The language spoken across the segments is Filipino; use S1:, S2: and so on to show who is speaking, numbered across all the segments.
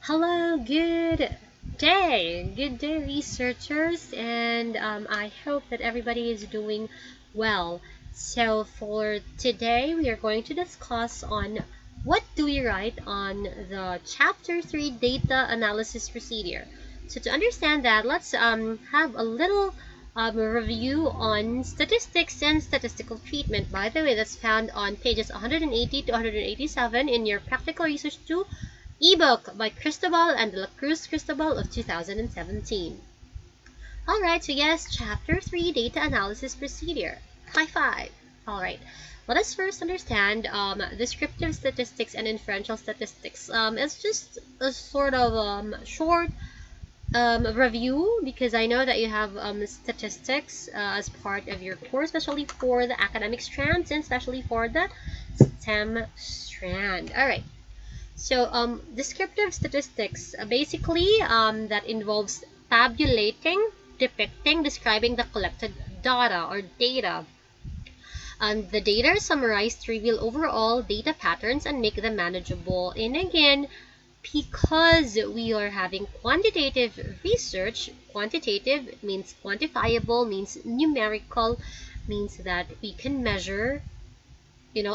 S1: Hello, good day. Good day, researchers, and I hope that everybody is doing well. So for today, we are going to discuss on what do we write on the Chapter 3 Data Analysis Procedure. So to understand that, let's have a little review on statistics and statistical treatment. By the way, that's found on pages 180 to 187 in your Practical Research 2 ebook by Cristobal and de la Cruz Cristobal of 2017. Alright, so yes, Chapter 3 Data Analysis Procedure. High five! Alright, let us first understand descriptive statistics and inferential statistics. It's just a sort of short review because I know that you have statistics as part of your course, especially for the academic strands and especially for the STEM strand. Alright. So, descriptive statistics, basically, that involves tabulating, depicting, describing the collected data or data. The data are summarized to reveal overall data patterns and make them manageable. And again, because we are having quantitative research, quantitative means quantifiable, means numerical, means that we can measure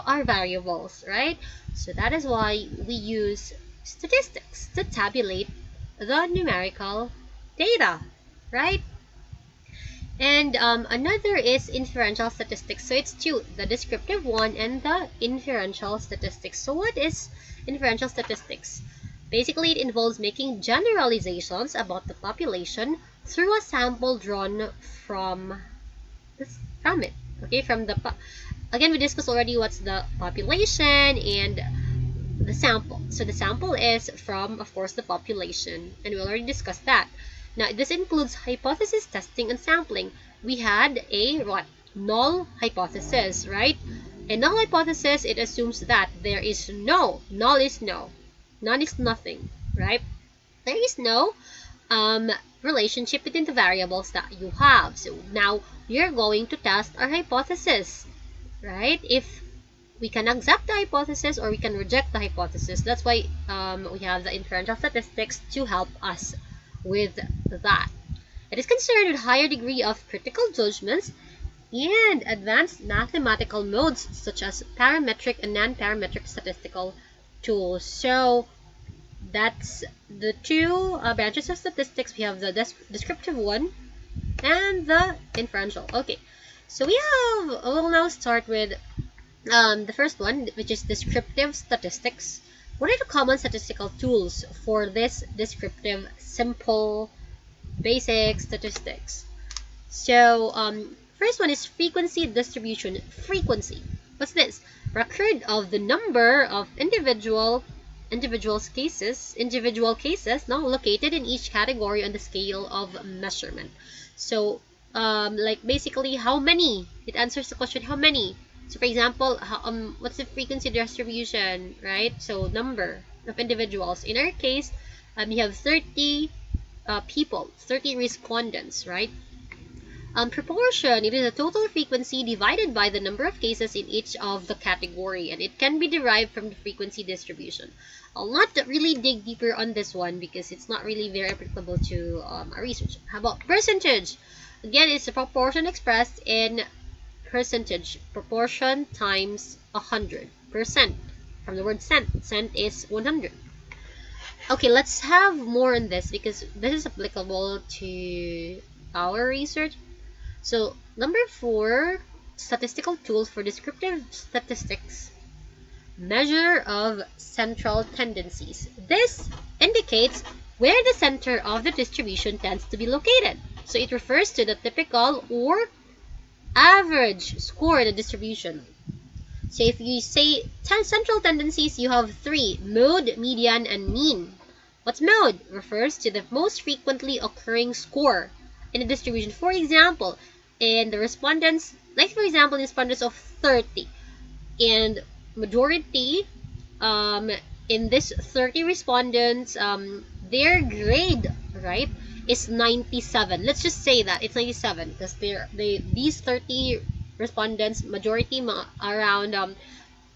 S1: our variables, right? So that is why we use statistics to tabulate the numerical data, right? And another is inferential statistics. So it's two, the descriptive one and the inferential statistics. So what is inferential statistics? Basically, it involves making generalizations about the population through a sample drawn from it. Okay, again, we discussed already what's the population and the sample. So the sample is from, of course, the population, and we already discussed that. Now, this includes hypothesis testing and sampling. We had a what? Null hypothesis, right? A null hypothesis, it assumes that there is no. Null is no. None is nothing, right? There is no relationship between the variables that you have. So now you're going to test our hypothesis, right? If we can accept the hypothesis or we can reject the hypothesis. That's why we have the inferential statistics to help us with that. It is concerned with higher degree of critical judgments and advanced mathematical modes such as parametric and non-parametric statistical tools. So that's the two branches of statistics. We have the descriptive one and the inferential. Okay, so we'll now start with the first one, which is descriptive statistics. What are the common statistical tools for this descriptive, simple, basic statistics? So, first one is frequency distribution. Frequency. What's this? Record of the number of individual cases now located in each category on the scale of measurement. So, like basically how many? It answers the question how many. So for example, what's the frequency distribution, right? So number of individuals. In our case, we have 30 people, 30 respondents, right? Proportion, it is a total frequency divided by the number of cases in each of the category, and it can be derived from the frequency distribution. I'll not really dig deeper on this one because it's not really very applicable to our research. How about percentage? Again, it's a proportion expressed in percentage. Proportion times 100%. From the word cent. Cent is 100. Okay, let's have more on this because this is applicable to our research. So, number 4, statistical tools for descriptive statistics. Measure of central tendencies. This indicates where the center of the distribution tends to be located. So, it refers to the typical or average score in the distribution. So if you say 10 central tendencies, you have 3: mode, median, and mean. What's mode? Refers to the most frequently occurring score in the distribution. For example, in the respondents, like for example, respondents of 30, and majority in this 30 respondents, their grade, right, is 97. Let's just say that it's 97 because these 30 respondents, majority around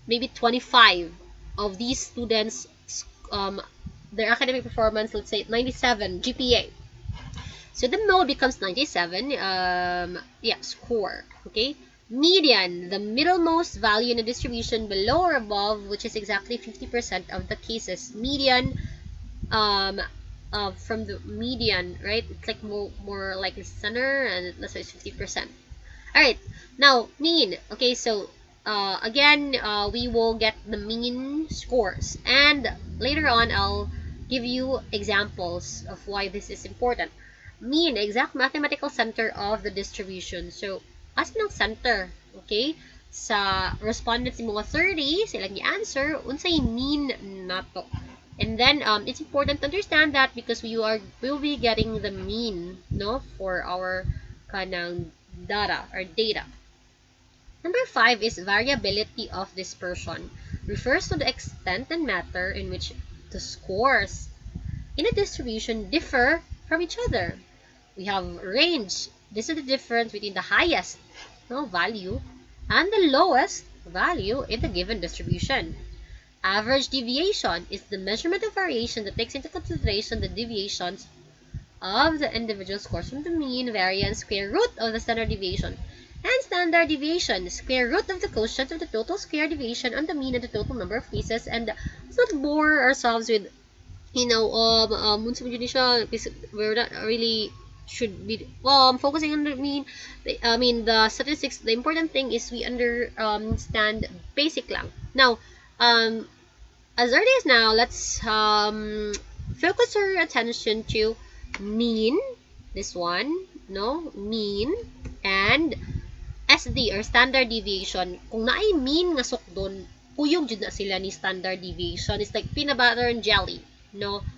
S1: maybe 25 of these students their academic performance, let's say 97 GPA. So the mode becomes 97, score, okay? Median, the middlemost value in the distribution below or above, which is exactly 50% of the cases. Median, from the median, right? It's like more like the center, and that's why it's 50%. Alright, now mean. Okay, so again, we will get the mean scores, and later on I'll give you examples of why this is important. Mean, exact mathematical center of the distribution. So, as ng center, okay? Sa respondents yung mga 30, silang i-answer, unsay mean nato. And then, it's important to understand that because we'll be getting the mean, no, for our kanang data or data. Number 5 is variability of dispersion. Refers to the extent and matter in which the scores in a distribution differ from each other. We have range. This is the difference between the highest value and the lowest value in the given distribution. Average deviation is the measurement of variation that takes into consideration the deviations of the individual scores from the mean, variance, square root of the standard deviation. And standard deviation, square root of the quotient of the total square deviation on the mean and the total number of cases. And let's not bore ourselves with, we're not really should be focusing on the mean. The statistics. The important thing is we understand basic lang. Now, as early as now, let's focus our attention to mean. This one, mean, and SD or standard deviation. Kung naay mean nga sukdon, puyog jud na sila ni standard deviation. It's like peanut butter and jelly,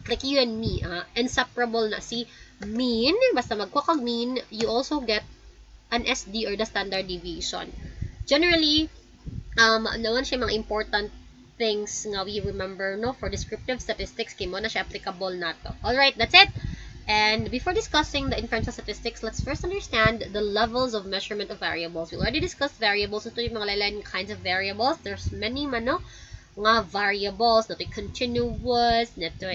S1: like you and me, inseparable na si mean. Basta magkwakag mean, you also get an SD or the standard deviation. Generally, naman siya mga important things nga we remember, for descriptive statistics, kay mo na siya applicable nato. Alright, that's it. And before discussing the inferential statistics, let's first understand the levels of measurement of variables. We already discussed variables. Ito yung mga lain kinds of variables. There's many nga variables. Ito continuous, ito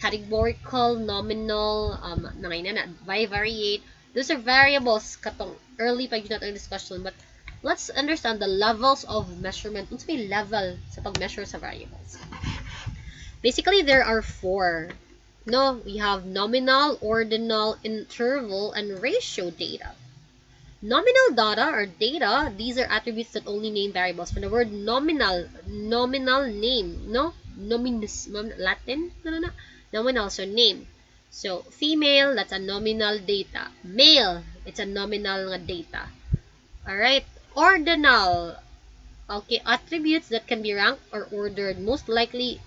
S1: categorical, nominal, bivariate. Those are variables katong early pa yun natin discussion. But let's understand the levels of measurement. What's may level sa pag-measure sa variables? Basically, there are 4. We have nominal, ordinal, interval, and ratio data. Nominal data or data, these are attributes that only name variables. From the word nominal name, nominus, Latin, nominal, so name. So, female, that's a nominal data. Male, it's a nominal data. Alright, ordinal, okay, attributes that can be ranked or ordered, mostly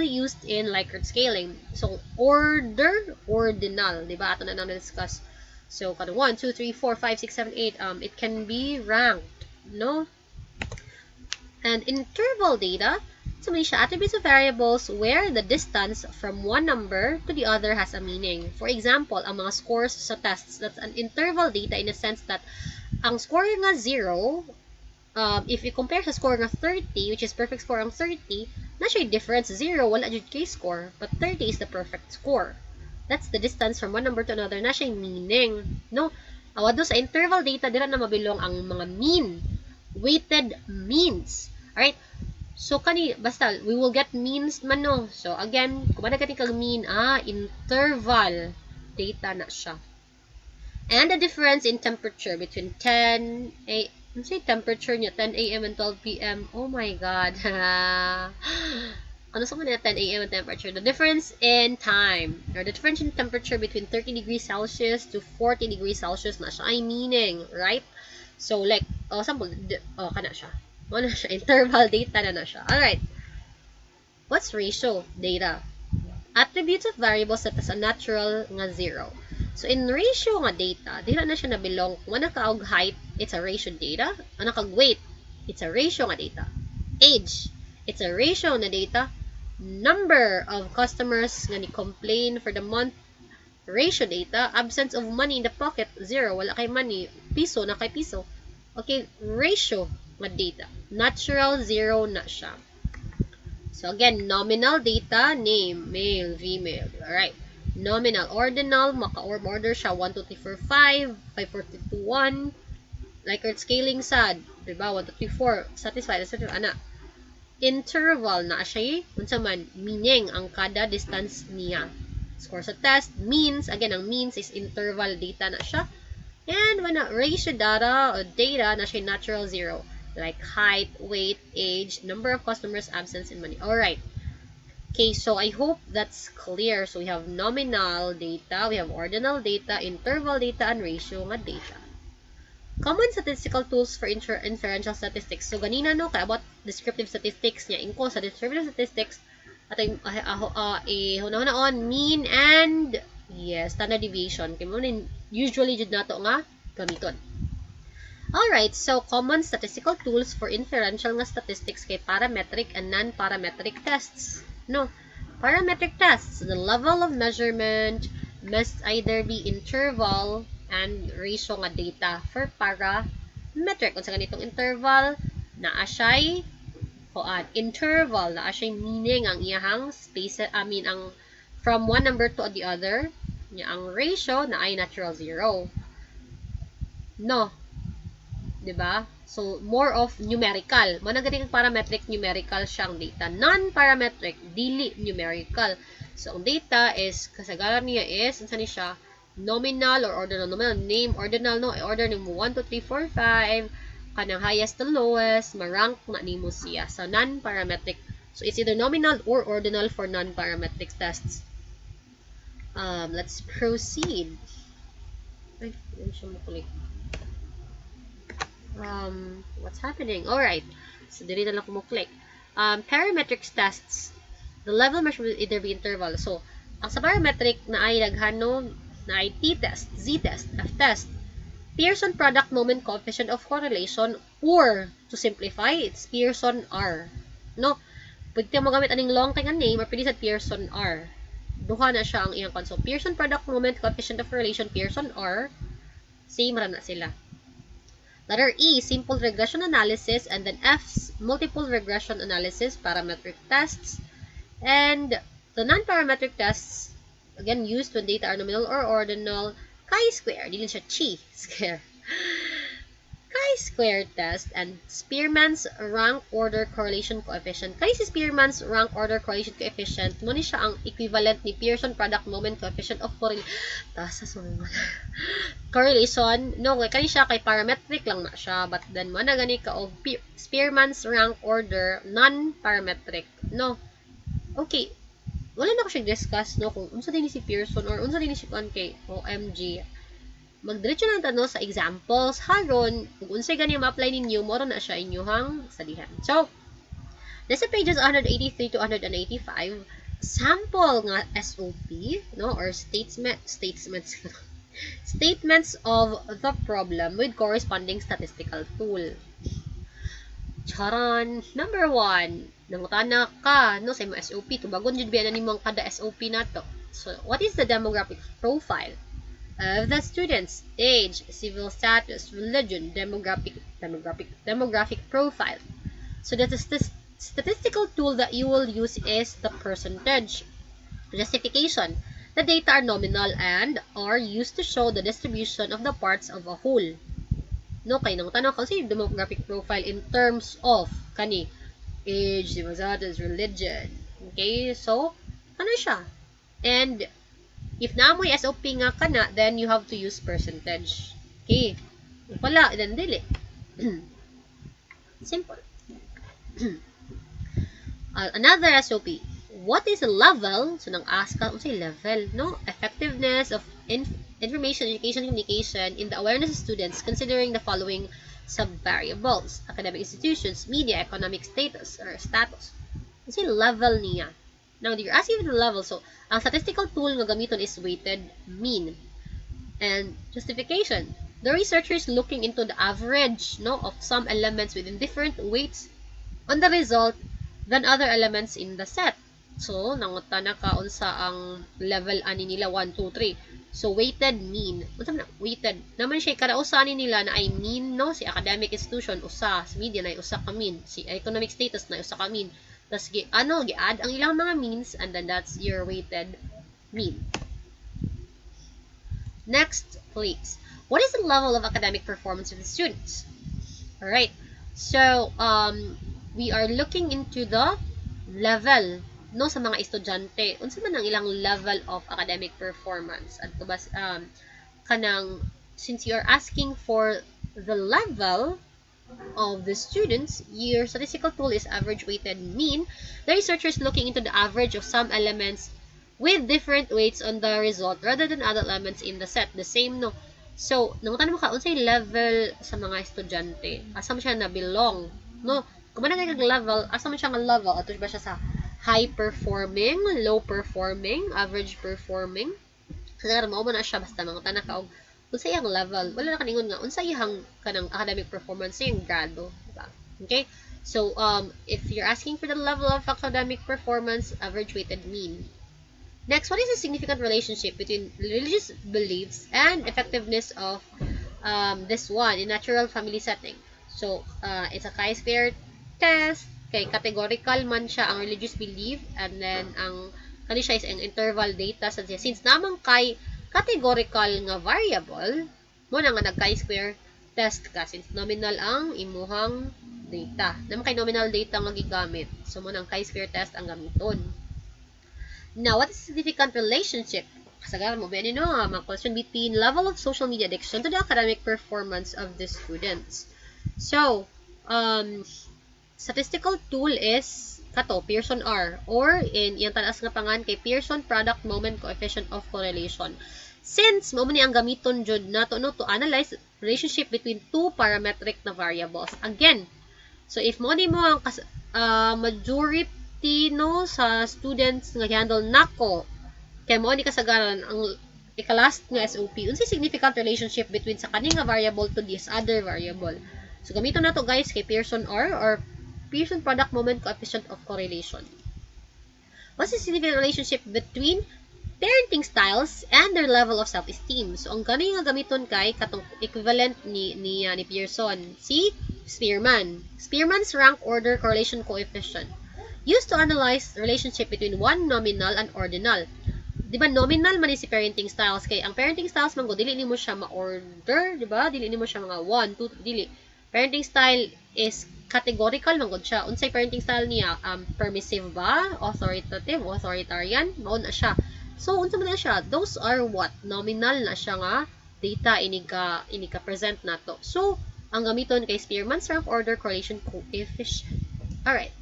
S1: used in Likert scaling. So, order, ordinal, diba? Ato na discuss. So, 1, 2, 3, 4, 5, 6, 7, 8, it can be ranked, And interval data, so may siya attributes of variables where the distance from one number to the other has a meaning. For example, ang mga scores sa tests, that's an interval data in a sense that ang score nga 0, if you compare sa score nga 30, which is perfect score ang 30, na siya difference 0, wala jud kay score, but 30 is the perfect score. That's the distance from one number to another, na siya meaning, Awado sa interval data, dira na mabilong ang mga mean, weighted means. Alright? So, basta, we will get means man, So, again, kung ba kag mean, interval data na siya. And the difference in temperature between 10 temperature niya, 10 a.m. and 12 p.m. Oh my God. Ano sa mga 10 a.m. and temperature? The difference in time, or the difference in temperature between 30 degrees Celsius to 40 degrees Celsius na siya ay meaning, right? So, like, sample, kana siya. Ano siya? Interval data na siya. Alright. What's ratio data? Attributes of variables that has a natural nga 0. So, in ratio nga data, dila na siya nabilong. Kung ano ka og height, it's a ratio data. Ano kag weight, it's a ratio nga data. Age, it's a ratio na data. Number of customers nga ni-complain for the month, ratio data. Absence of money in the pocket, 0. Wala kay money. Piso, na kay piso. Okay, ratio nga data. Natural 0 na siya. So again, nominal data, name, male, female. Alright. Nominal, ordinal, maka-order siya 1, 2, 3, 4, 5, 5, 4, 3, 2, 1. Likert scaling sad, diba? 1, 2, 3, 4. Satisfied, ana. Interval na siya, unsa man, meaning ang kada distance niya. Score sa test, means, again, ang means is interval data na siya. And when ratio data or data na siya natural zero. Like height, weight, age, number of customers, absence, and money. Alright. Okay, so I hope that's clear. So we have nominal data, we have ordinal data, interval data, and ratio nga data. Common statistical tools for inferential statistics. So ganina no, kaya about descriptive statistics niya. Ingko sa descriptive statistics, at hunahon mean and standard deviation. Kaya mo usually jud nato nga gamiton. Alright, so common statistical tools for inferential nga statistics kay parametric and non-parametric tests. No, parametric tests, the level of measurement must either be interval and ratio nga data for parametric. Kung sa ganitong interval, naa siya'y interval, naa siya'y meaning ang iyahang space, ang from one number to the other. Ang ratio na ay natural zero. No, diba? So, more of numerical. Managaling parametric, numerical siyang data. Non-parametric, dili numerical. So, ang data is, kasagaran niya is, saan siya? Nominal or ordinal. Nominal, name, ordinal, no? Order nimo 1, 2, 3, 4, 5. Kanang highest to lowest, marank na nimo siya. So, non-parametric. So, it's either nominal or ordinal for non-parametric tests. Let's proceed. Ay, hindi siya makulik. What's happening? Alright. So, dili na lang kumuklik. Parametric tests. The level measurement will either be interval. So, ang sa parametric na ay naghano na ay t-test, z-test, f-test. Pearson product moment coefficient of correlation or, to simplify, it's Pearson R. No? Pwede mo gamit aning long kay nga name or pwede sa Pearson R. Duha na siya ang iyang console. Pearson product moment coefficient of correlation, Pearson R. Same ra na sila. Letter E, simple regression analysis, and then F, multiple regression analysis, parametric tests, and the non-parametric tests, again, used when data are nominal or ordinal, chi-square, dili siya chi-square, chi-square test, and Spearman's rank order correlation coefficient. Kaya si Spearman's rank order correlation coefficient, mo ni siya ang equivalent ni Pearson product moment coefficient of correlation. No, kaya siya kay parametric lang na siya, but then mo na gani ka og Spearman's rank order non-parametric. No. Okay. Wala na ko siya discuss no kung unsa din si Pearson or unsa din si kay OMG. Magdiretso na tanong sa examples haron kung unsay gani ma-apply ninyo mo na siya inyong studyhan. So, nasa pages 183 to 185, sample nga SOP, no, or statements of the problem with corresponding statistical tool. Charan, number 1, nangutana ka no sa imong SOP, tubagon jud biya na nimong kada SOP nato. So, what is the demographic profile of the students, age, civil status, religion, demographic profile? So the statistical tool that you will use is the percentage. Justification. The data are nominal and are used to show the distribution of the parts of a whole. No, kay nang tanong kasi demographic profile in terms of kani age, civil status, religion. Okay, so ano siya? And if naamoy SOP nga kana, then you have to use percentage. Okay. If wala, then dili. Simple. Another SOP. What is the level? So, nang ask ka, unsay level, no? Effectiveness of information, education, communication in the awareness of students considering the following sub-variables. Academic institutions, media, economic status, or status. Unsay level niya? Now, you're asking for the level. So, ang statistical tool nga gamiton is weighted mean. And justification. The researcher is looking into the average, no, of some elements within different weights on the result than other elements in the set. So, nangutana ka unsa ang level ani nila 1, 2, 3. So, weighted mean. Unsa man weighted? Naman siya kada usa ani nila na ay mean, no? Si academic institution usa, si media na usa ka mean, si economic status na usa ka mean. Tas gi-add ang ilang mga means, and then that's your weighted mean. Next, please. What is the level of academic performance of the students? All right. So, we are looking into the level no sa mga estudyante. Unsa man ang ilang level of academic performance? At bas kanang since you are asking for the level of the students, your statistical tool is average weighted mean. The researcher is looking into the average of some elements with different weights on the result rather than other elements in the set. The same, no? So, nangutan mo ka, unsay level sa mga estudyante? Asa mo siya na belong? No? Kung man kag level, asa mo siya nga level? Ato ba siya sa high performing, low performing, average performing? Kasi mo na siya, basta mangutan na ka og unsay ang level. Wala na kaningon nga unsay ihang kanang academic performance yung grado, diba? Okay? So, if you're asking for the level of academic performance, average weighted mean. Next, what is the significant relationship between religious beliefs and effectiveness of this one in natural family setting? So, it's a chi-square test. Kay categorical man siya ang religious belief, and then ang kani siya is ang interval data. So, since namang kay categorical nga variable, mo na nga nag-chi-square test ka since nominal ang imuhang data. Naman kay nominal data nga gigamit. So, mo nang chi-square test ang gamiton. Now, what is the significant relationship? Kasagaran mo ba no, mga question between level of social media addiction to the academic performance of the students. So, statistical tool is kato, Pearson R, or in iyang talas nga pangan kay Pearson Product Moment Coefficient of Correlation. Since mo ni ang gamiton jud nato no to analyze relationship between two parametric na variables. Again, so if mo ni mo ang majority no sa students nga handle nako kay mo ni kasagaran ang ikalast nga SOP unsay significant relationship between sa kani nga variable to this other variable. So gamiton nato guys kay Pearson R or Pearson Product Moment Coefficient of Correlation. What's the significant relationship between parenting styles and their level of self-esteem? So ang kani nga gamiton kay katong equivalent ni Pearson si Spearman's rank order correlation coefficient used to analyze the relationship between one nominal and ordinal. Diba nominal man si parenting styles kay ang parenting styles man go dili nimo siya ma-order, diba? Dili nimo siya mga 1, 2, dili. Parenting style is categorical man gud siya. Unsay parenting style niya? Permissive ba? Authoritative, authoritarian? Mao na siya. So unsa man na siya? Those are what? Nominal na siya nga data ini ka present nato. So ang gamiton kay Spearman's rank order correlation coefficient. All right.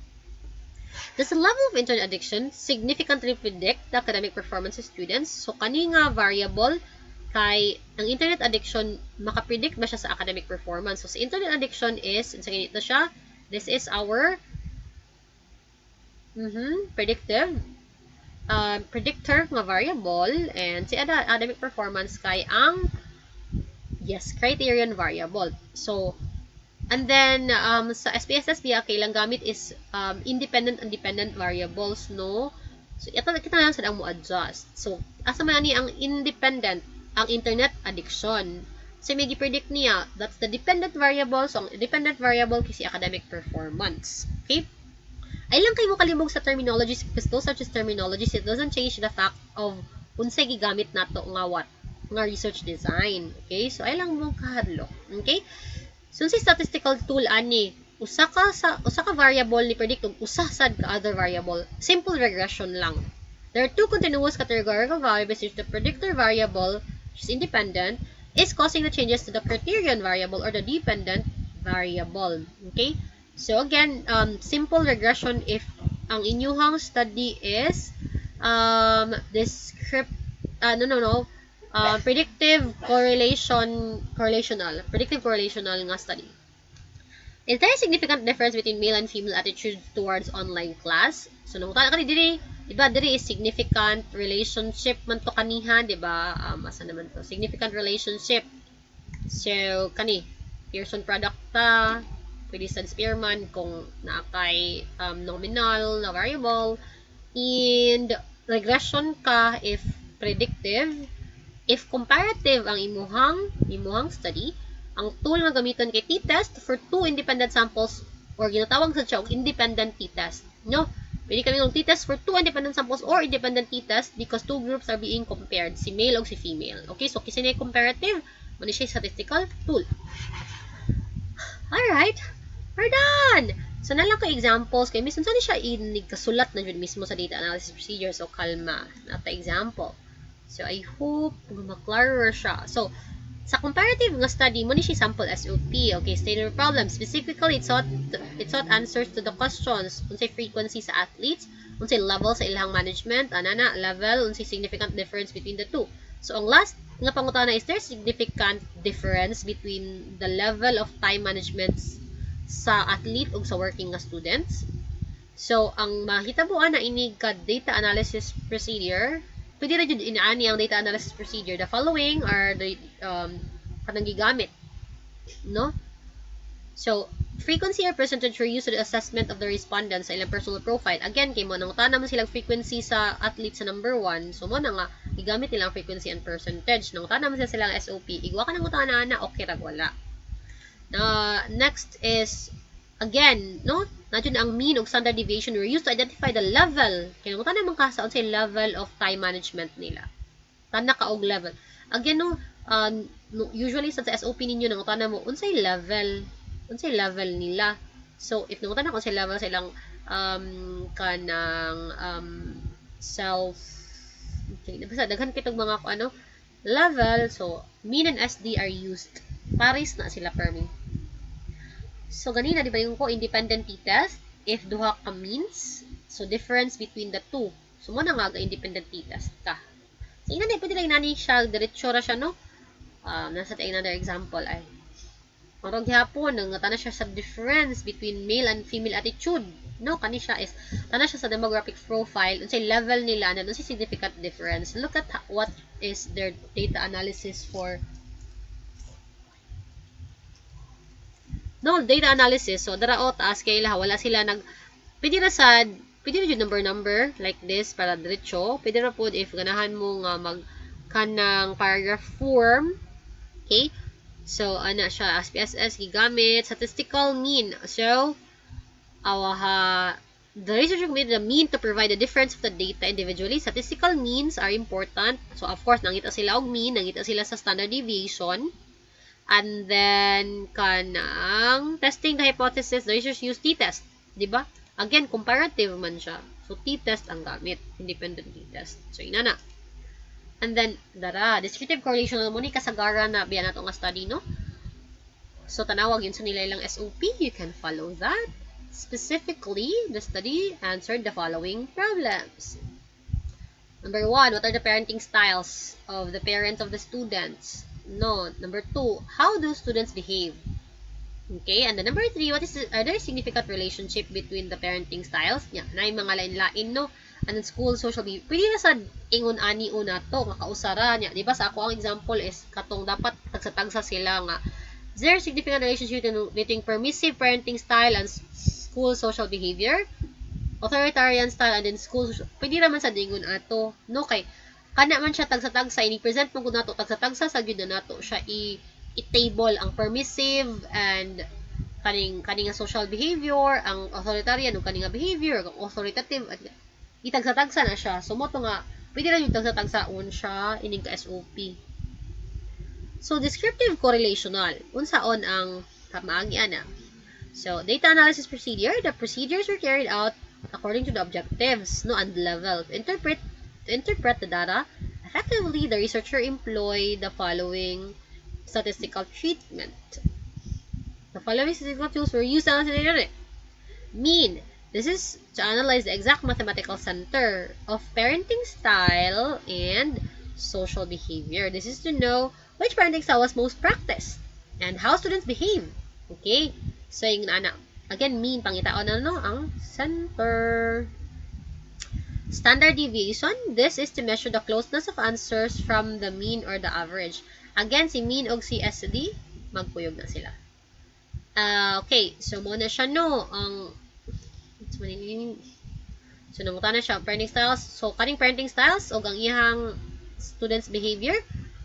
S1: Does the level of internet addiction significantly predict the academic performance of students? So, kani nga variable kay ang internet addiction, makapredict ba siya sa academic performance? So, sa internet addiction is, sa ganito siya, this is our predictor nga variable, and si academic performance kay ang criterion variable. So, and then, sa SPSS biya, kailang gamit is independent and dependent variables, no? So, kita lang sa mo adjust. So, asa man ni ang independent, ang internet addiction. So, may gi-predict niya, that's the dependent variable. So, ang dependent variable kasi academic performance. Okay? Ay lang kayo mo kalimog sa terminologies because those are just terminologies. It doesn't change the fact of unsay gigamit nato nga what? Nga research design. Okay? So, ay lang mo kahadlok. Okay? So, si statistical tool ani, usa ka variable ni predict og usa sad ka other variable. Simple regression lang. There are two continuous categorical variables which the predictor variable, which is independent, is causing the changes to the criterion variable or the dependent variable. Okay? So again, simple regression if ang inyuhang study is predictive correlational nga study. Is there a significant difference between male and female attitudes towards online class? So nangutan ka diri, diba diri is significant relationship man to kaniha, diba? Asa naman to? Significant relationship. So kani Pearson product ta, pwede sa Spearman kung naakay nominal na variable, and regression ka if predictive. If comparative ang imuhang study, ang tool nga gamiton kay t-test for two independent samples or ginatawag sa siya og independent t-test. No? Pwede kami mag-t-test for two independent samples or independent t-test because two groups are being compared, si male o si female. Okay, so kasi na comparative, muna siya statistical tool. Alright, we're done! So, nalang ko examples, kay minsan saan siya kasulat na dyan mismo sa data analysis procedure. So, kalma. Nata example. So, I hope maklarer siya. So, sa comparative nga study, mo ni siya sample SOP. Okay, stated problem. Specifically, it sought answers to the questions. Unsay frequency sa athletes, unsay level sa ilang management, anana, level, unsay significant difference between the two. So, ang last nga pangutana is there significant difference between the level of time management sa athlete ug sa working nga students. So, ang mahitabuan na inig ka data analysis procedure, pwede na dyan inaani ang data analysis procedure. The following are the kanang gigamit. No? So, frequency or percentage were used to the assessment of the respondents sa ilang personal profile. Again, kay mo, nangutana man silang frequency sa athlete sa number 1. So, mo na nga, igamit nilang frequency and percentage. Nangutana man silang SOP. Igwa ka nangutana na, okay rag wala. Next is, again, no? Nandiyon ang mean o standard deviation were used to identify the level. Kaya nangutana man ka sa unsay level of time management nila. Tana ka og level. Again, no, usually sa SOP ninyo, nangutana mo, unsay level nila. So, if nangutana ko unsay level sa ilang kanang self, okay, basta daghan kitog mga level. So, mean and SD are used. Pares na sila per me. So, ganina, di ba yung independent t-test? If duha ka means, so difference between the two. So, mo na nga independent t-test ka. So, ina na, pwede lang nani siya, diretso ra siya, no? Nasa tayo another example ay. Marang gihapon, nangata na siya sa difference between male and female attitude. No, kani siya is, tana siya sa demographic profile, unsay level nila, na unsay significant difference. Look at what is their data analysis for. No, data analysis. So, darao taas kay ila, wala sila pwede na yung number, like this, para diretso. Pwede na po, if ganahan mo nga kanang paragraph form. Okay? So, ana siya, SPSS, gigamit, statistical mean. So, the researcher committed the mean to provide the difference of the data individually. Statistical means are important. So, of course, nangita sila og mean, nangita sila sa standard deviation. And then, kanang testing the hypothesis, the researchers use t-test. Diba? Again, comparative man siya. So, t-test ang gamit. Independent t-test. So, ina na. And then, descriptive correlation mo ni kasagara na biya na ito nga study, no? So, tanawag yun sa nila ilang SOP. You can follow that. Specifically, the study answered the following problems. Number 1, what are the parenting styles of the parents of the students? No. Number 2, how do students behave? Okay, and then number 3, are there significant relationship between the parenting styles? Yeah, na yung mga lain-lain, no? And then school, social behavior. Pwede na sa ingon ani una to, makausara niya. Diba sa ako ang example is, katong dapat tagsa-tagsa sila nga. Is there significant relationship between permissive parenting style and school social behavior? Authoritarian style and then school social. Pwede naman sa dingon ato, no? Kay kana man siya tagsa-tagsa, ini-present mo gud nato tagsa-tagsa sa gyud nato siya i-table ang permissive and kaning social behavior, ang authoritarian ug kaning behavior, ang authoritative at itagsa-tagsa na siya. So mo to nga pwede ra yung tagsa-tagsaon siya ining ka SOP. So descriptive correlational unsaon ang kamaagi ana. So data analysis procedure, the procedures were carried out according to the objectives, no, and level. To interpret the data effectively, the researcher employed the following statistical treatment. The following statistical tools were used to analyze the data. Mean. This is to analyze the exact mathematical center of parenting style and social behavior. This is to know which parenting style was most practiced and how students behave. Okay? So, yung again, mean, pangitaon na ang center. Standard deviation, this is to measure the closeness of answers from the mean or the average. Again, si mean o si SD, magpuyog na sila. Okay, so muna siya, no, so nanguta na siya, parenting styles. So, kaning parenting styles o ang iyang students' behavior,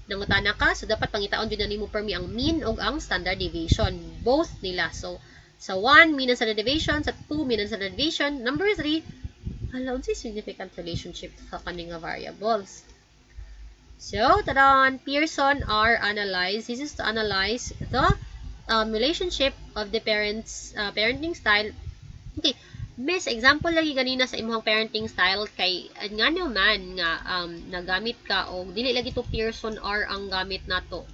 S1: nanguta na ka, so dapat pangitaon dyan na nimo permi ang mean o ang standard deviation. Both nila. So, Sa 1, mean and standard deviation. Sa 2, mean and standard deviation. Number 3, hala, unsay significant relationship sa kaning variables. So, tadaan, Pearson R analyze. This is to analyze the relationship of the parents parenting style. Okay, miss, example lagi ganina sa imong parenting style kay nga naman nga nagamit ka o dili lagi to Pearson R ang gamit nato.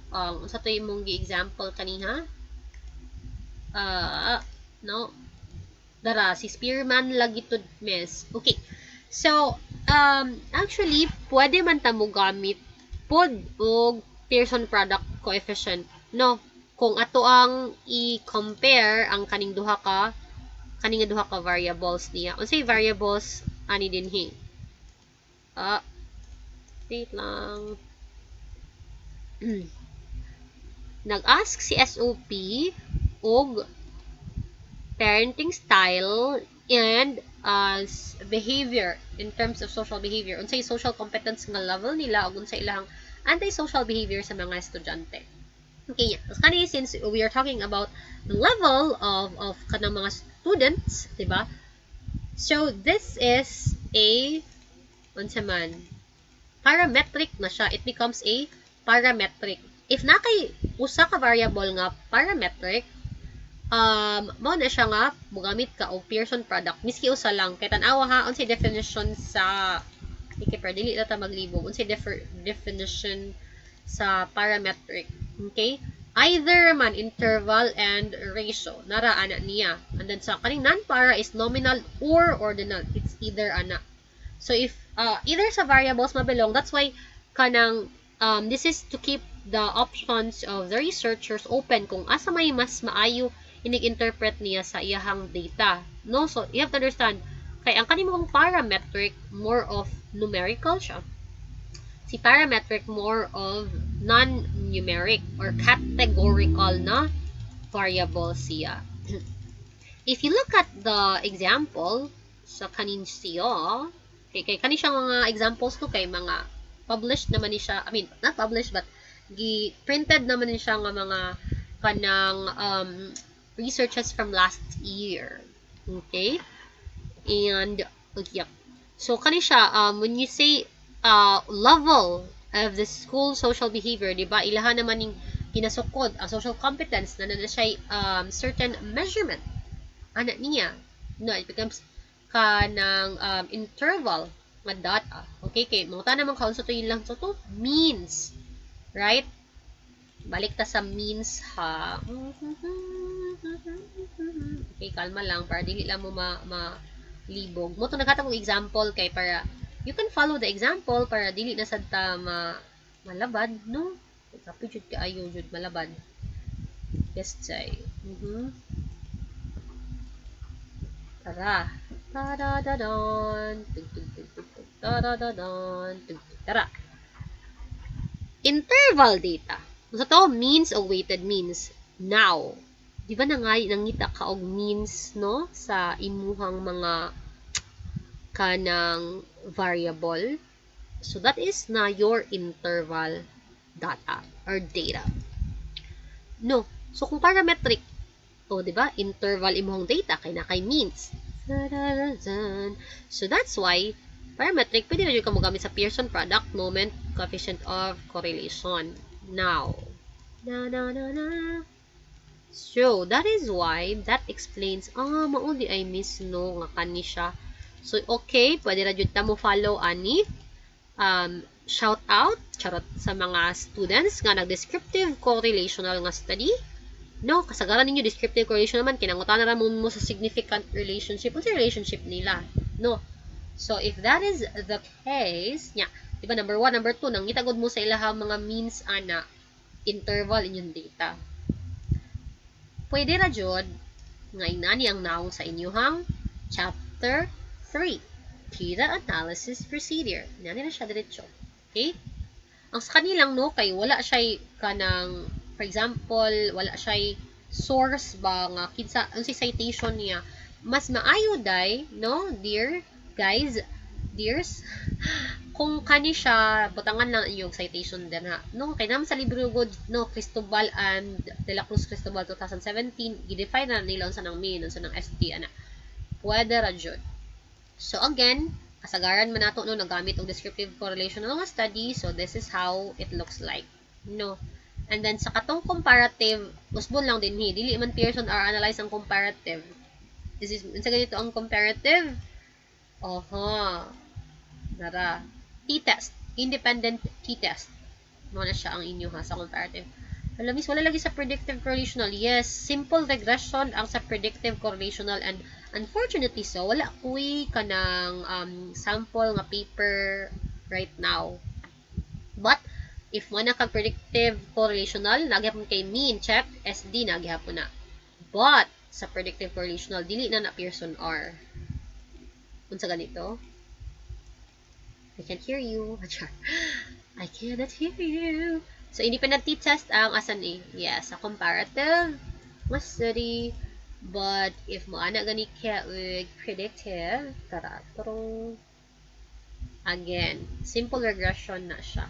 S1: Sa to imong gi-example kaniha. No. Dara si Spearman lagi to, miss. Okay. So, actually pwede man ta mo gamit pod og Pearson product coefficient, no? Kung ato ang i-compare ang kaning duha ka variables niya. Unsay variables ani dinhi? Wait lang. Nag-ask si SOP og parenting style and behavior in terms of social behavior. Unsay social competence nga level nila ug unsay ilang antisocial behavior sa mga estudyante. Okay, kani since we are talking about the level of kanang mga students, diba? So this is a unsa man parametric na siya. It becomes a parametric. If na kay usa ka variable nga parametric, mao na siya nga mogamit ka og Pearson product miski usa lang kay tan-awa ha unsay definition sa per dili na ta maglibog unsay definition sa parametric. Okay, either man interval and ratio nara ana niya, and then sa kaning non-para is nominal or ordinal. It's either ana. So if either sa variables mabilong, that's why kanang this is to keep the options of the researchers open kung asa may mas maayo inig-interpret niya sa iyahang data, no? So you have to understand kay ang kanimong parametric more of numerical siya, si parametric more of non-numeric or categorical na variable siya. If you look at the example sa kanin siya, kay kanin siya mga examples no kay mga published naman ni siya, I mean not published but printed naman ni siya nga mga kanang researches from last year. Okay, and yeah, so kani siya when you say level of the school social behavior, di ba? Ilahan naman ning kinasukod ang social competence na siya certain measurement. Ana niya, no, it becomes kanang interval nga data. Okay, kay mga naman kaon sa to yun lang to means, right? Balik ta sa means ha. Okay, kalma lang para dili lang mo malibog. Mo to naghatag og example kay para you can follow the example para dili na sad ta malabad, no? Kapi jud kaayo jud malabad. Yes, say. Tara. Ta-da-da-don. Ta-da-da-don. Tara. Interval data. So to means o weighted means. Now, di ba nangita ka og means, no, sa imuhang mga kanang variable? So that is na your interval data or data. No. So kung parametric, o di ba, interval imuhang data kay na kay means. So that's why parametric pwede na ka mo gamit sa Pearson product, moment, coefficient of correlation. Now, so that is why that explains mauli ay miss no nga kani siya. So okay, pwede ra jud ta mo follow ani shout out charot sa mga students nga nag-descriptive correlational nga study, no? Kasagaran ninyo descriptive correlation naman kinangutan na mo sa significant relationship o sa relationship nila, no? So if that is the case, nya, diba number 1, number 2 nang itagod mo sa ilahang mga means ana interval inyong data. Pwede ra jud nga inani ang naong sa inyong chapter 3, data analysis procedure. Inani na siya diretso. Okay? Ang sa kanilang no kay wala siya kanang, for example, wala siya source ba nga kinsa unsay citation niya. Mas maayo day, no, dear guys, dears, kung kani siya, butangan lang yung citation din ha. No, kay naman sa libro good, no, Cristobal and de la Cruz Cristobal 2017, i-define na nila unsa nang mean, unsa nang ST ana. Pwede ra jud. So again, kasagaran man nato no nagamit og descriptive correlational nga study, so this is how it looks like. No. And then sa katong comparative, usbon lang din hi, dili man Pearson or analyze ang comparative. This is unsa ganito ang comparative? Oho. Nara. T-test. Independent t-test. Mo na siya ang inyo ha sa comparative. Alam miss, wala lagi sa predictive correlational. Yes, simple regression ang sa predictive correlational and unfortunately so, wala kuwi ka ng sample nga paper right now. But, if mo na kag predictive correlational, nagyapon kay mean check, SD nagyapon na. But, sa predictive correlational, dili na Pearson R. Unsa ganito? I can't hear you. I cannot hear you. So, independent t-test ang asan eh? Yes, a comparative study. But, if mo ana gani ka with predictive, again, simple regression na siya.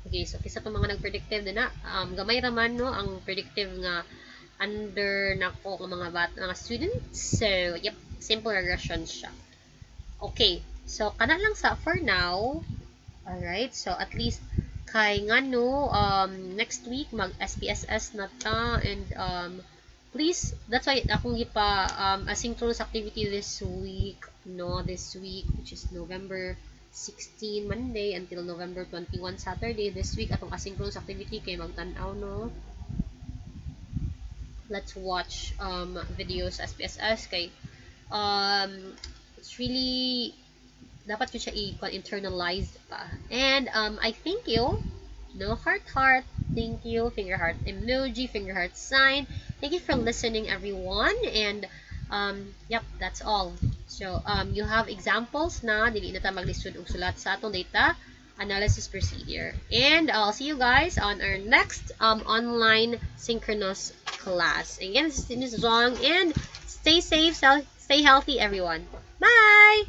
S1: Okay, so kisa pa mga nag-predictive din na, gamay raman no, ang predictive nga under nako ng mga students. So, yep, simple regression siya. Okay. So, kana lang sa for now. Alright. So, at least kay nga no, next week mag SPSS na ta and please, that's why akong gipa asynchronous activity this week, no, this week which is November 16 Monday until November 21 Saturday. This week atong asynchronous activity kay magtan-aw no. Let's watch videos SPSS kay it's really dapat yun siya i-internalize pa. And, I thank you. No, heart, thank you. Finger heart emoji, finger heart sign. Thank you for listening, everyone. And, yep, that's all. So, you have examples na, dili na ta maglisod og sulat sa atong data analysis procedure. And, I'll see you guys on our next online synchronous class. Again, this is Jong, and stay safe, stay healthy, everyone. Bye!